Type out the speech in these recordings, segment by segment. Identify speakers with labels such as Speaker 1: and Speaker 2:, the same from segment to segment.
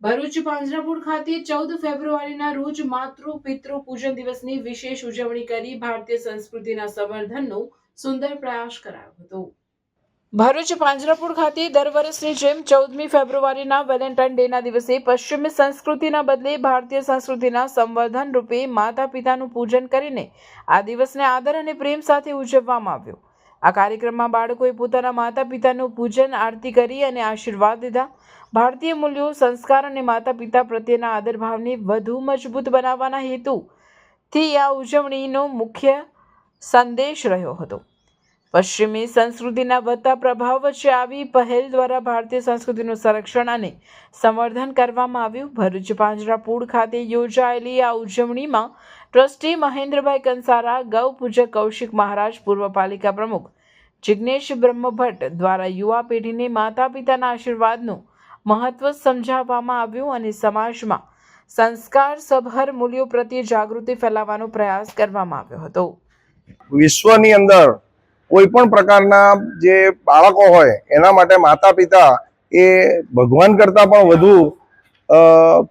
Speaker 1: ભરૂચ પાંજરાપોળ ખાતે 14 ફેબ્રુઆરીના રોજ માતૃ પિતૃ પૂજન દિવસની વિશેષ ઉજવણી કરી ભારતીય સંસ્કૃતિના સંવર્ધનનો સુંદર પ્રયાસ કરાયો હતો। ભરૂચ પાંજરાપોળ ખાતે દર વર્ષની જેમ 14મી ફેબ્રુઆરીના વેલેન્ટાઇન ડેના દિવસે પશ્ચિમી સંસ્કૃતિના બદલે ભારતીય સંસ્કૃતિના સંવર્ધન રૂપે માતા પિતાનું પૂજન કરીને આ દિવસને આદર અને પ્રેમ સાથે ઉજવવામાં આવ્યો। આ કાર્યક્રમમાં બાળકોએ પોતાના માતા પિતાનું પૂજન આરતી કરી અને આશીર્વાદ લીધા। ભારતીય મૂલ્યો સંસ્કાર અને માતા પિતા પ્રત્યેના આદર ભાવને વધુ મજબૂત બનાવવાના હેતુથી આ ઉજવણીનો મુખ્ય સંદેશ રહ્યો હતો। પશ્ચિમી સંસ્કૃતિના વધતા પ્રભાવ વચ્ચે આવી પહેલ દ્વારા ભારતીય સંસ્કૃતિનું સંરક્ષણ અને સંવર્ધન કરવામાં આવ્યું। ભરૂચ પાંજરાપોળ ખાતે યોજાયેલી આ ઉજવણીમાં ટ્રસ્ટી મહેન્દ્રભાઈ કંસારા, ગૌ પૂજક કૌશિક મહારાજ, પૂર્વ પાલિકા પ્રમુખ જિગ્નેશ બ્રહ્મભટ્ટ દ્વારા યુવા પેઢીને માતા પિતાના આશીર્વાદનું મહત્વ સમજાવવામાં આવ્યું અને સમાજમાં સંસ્કાર સભર મૂલ્યો પ્રત્યે જાગૃતિ ફેલાવવાનો પ્રયાસ કરવામાં આવ્યો હતો।
Speaker 2: વિશ્વની અંદર કોઈ પણ પ્રકારના જે બાળકો હોય એના માટે માતા પિતા એ ભગવાન કરતાં પણ વધુ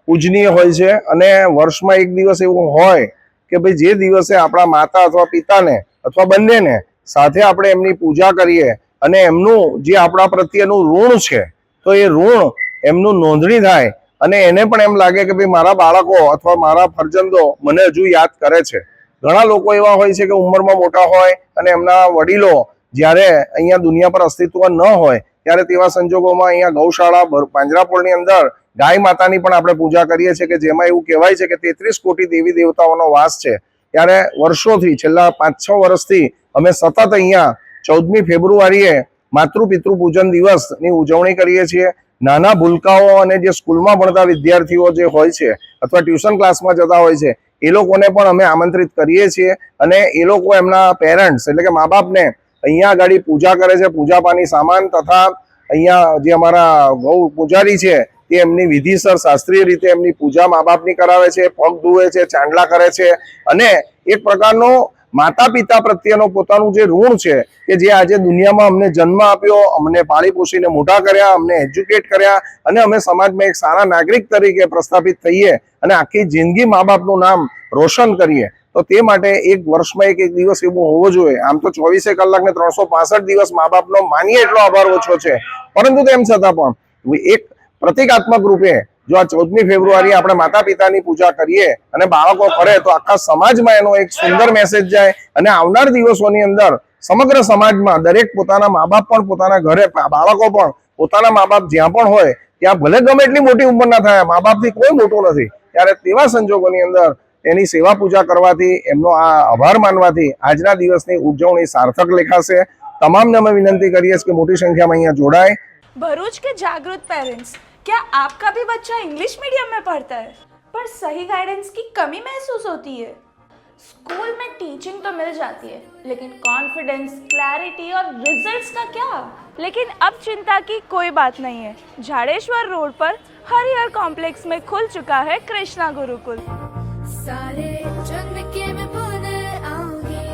Speaker 2: પૂજનીય હોય છે અને વર્ષમાં એક દિવસ એવું હોય કે ભાઈ જે દિવસે આપણા માતા અથવા પિતાને અથવા બંનેને સાથે આપણે એમની પૂજા કરીએ અને એમનું જે આપણા પ્રત્યેનું ઋણ છે તો એ ઋણ એમનું નોંધણી થાય અને એને પણ એમ લાગે કે ભાઈ મારા બાળકો અથવા મારા ફરજંદો મને હજુ યાદ કરે છે। ઘણા લોકો એવા હોય છે કે ઉંમરમાં મોટા હોય અને એમના વડીલો જ્યારે અહીંયા દુનિયા પર અસ્તિત્વ ન હોય ત્યારે તેવા સંજોગોમાં અહીંયા ગૌશાળા પાંજરાપોળની અંદર ગાય માતાની પણ આપણે પૂજા કરીએ છીએ કે જેમાં એવું કહેવાય છે કે 33 કોટી દેવી દેવતાઓનો વાસ છે। ત્યારે વર્ષોથી છેલ્લા 5-6 વર્ષથી અમે સતત અહીંયા 14મી ફેબ્રુઆરીએ માતૃ પિતૃ પૂજન દિવસની ઉજવણી કરીએ છીએ। નાના ભૂલકાઓ અને જે સ્કૂલમાં ભણતા વિદ્યાર્થીઓ જે હોય છે અથવા ટ્યુશન ક્લાસમાં જતા હોય છે એ લોકોને પણ અમે આમંત્રિત કરીએ છીએ અને એ લોકો એમના પેરેન્ટ્સ એટલે કે મા બાપને અહીંયા આગળ પૂજા કરે છે। પૂજાપાની સામાન તથા અહીંયા જે અમારા ગૌ પૂજારી છે તે એમની વિધિસર શાસ્ત્રીય રીતે એમની પૂજા મા બાપની કરાવે છે, પગ ધુએ છે, ચાંદલા કરે છે અને એક પ્રકારનો માતા પિતા પ્રત્યેનો પોતાનું જે ઋણ છે કે જે આજે દુનિયામાં અમને જન્મ આપ્યો, અમને પાળી પોષીને મોટા કર્યા, અમને એજ્યુકેટ કર્યા અને અમે સમાજમાં એક સારા નાગરિક તરીકે પ્રસ્થાપિત થઈએ અને આખી જિંદગી મા બાપનું નામ રોશન કરીએ તો તે માટે એક વર્ષમાં એક દિવસ એવું હોવો જોઈએ। આમ તો 24 કલાક ને 365 દિવસ મા બાપનો માનીએ એટલો આભાર ઓછો છે, પરંતુ તેમ છતાં પણ એક પ્રતિકાત્મક રૂપે જો આ 14મી ફેબ્રુઆરી આપણે માતા પિતાની પૂજા કરીએ અને બાળકો કરે તો આખા સમાજમાં એનો એક સુંદર મેસેજ જાય અને આવનાર દિવસોની અંદર સમગ્ર સમાજમાં દરેક પોતાના મા બાપ પણ પોતાના ઘરે બાળકો પણ પોતાના મા બાપ જ્યાં પણ હોય ત્યાં ભલે ગમે એટલી મોટી ઉંમરના થાય મા બાપથી કોઈ મોટું નથી, ત્યારે તેવા સંજોગોની અંદર એની સેવા પૂજા કરવાથી એમનો આ આભાર માનવાથી આજના દિવસની ઉજવણી સાર્થક લેખાશે। તમામને અમે વિનંતી કરીએ કે મોટી સંખ્યામાં અહીંયા જોડાય।
Speaker 3: भरूच के जागरूक पेरेंट्स, क्या आपका भी बच्चा इंग्लिश मीडियम में पढ़ता है पर सही गाइडेंस की कमी महसूस होती है? स्कूल में टीचिंग तो मिल जाती है लेकिन कॉन्फिडेंस, क्लैरिटी और रिजल्ट्स का क्या? लेकिन अब चिंता की कोई बात नहीं है। झाड़ेश्वर रोड पर हरिहर कॉम्प्लेक्स में खुल चुका है कृष्णा गुरुकुल।
Speaker 4: सारे जन्म के मैं पुनः आऊंगी,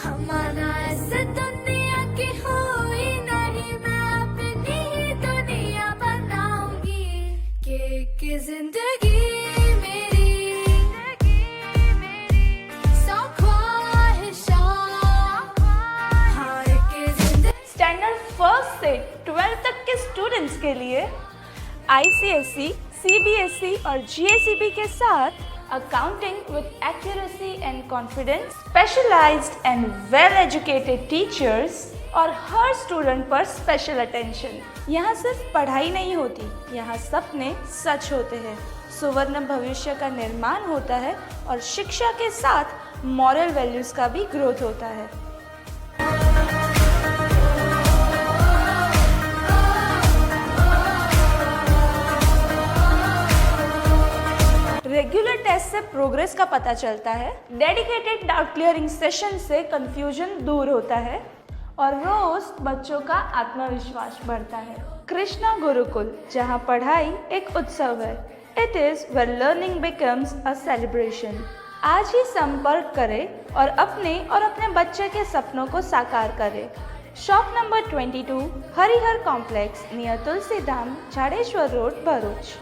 Speaker 4: हमारा ऐसे दुनिया की हुई नहीं, मैं अपनी ही दुनिया बनाऊंगी कि जिंदगी मेरी सौ ख्वाहिशां, हार के जिंदगी।
Speaker 3: स्टैंडर्ड फर्स्ट से 12 तक के स्टूडेंट्स के लिए ICSE, CBSE और GSEB के साथ accounting with accuracy and confidence, specialised and well educated teachers और हर स्टूडेंट पर स्पेशल अटेंशन। यहाँ सिर्फ पढ़ाई नहीं होती, यहाँ सपने सच होते हैं, सुवर्ण भविष्य का निर्माण होता है और शिक्षा के साथ मॉरल वैल्यूज का भी ग्रोथ होता है। रेगुलर टेस्ट से प्रोग्रेस का पता चलता है, डेडिकेटेड डाउट क्लियरिंग सेशन से कंफ्यूजन दूर होता है और रोज बच्चों का आत्मविश्वास बढ़ता है। कृष्णा गुरुकुल, जहां पढ़ाई एक उत्सव है। It is where learning becomes a celebration. आज ही संपर्क करें और अपने बच्चे के सपनों को साकार करें। Shop number 22, Harihar Complex, near Tulsidham, Jadeshwar Road, Bharuch.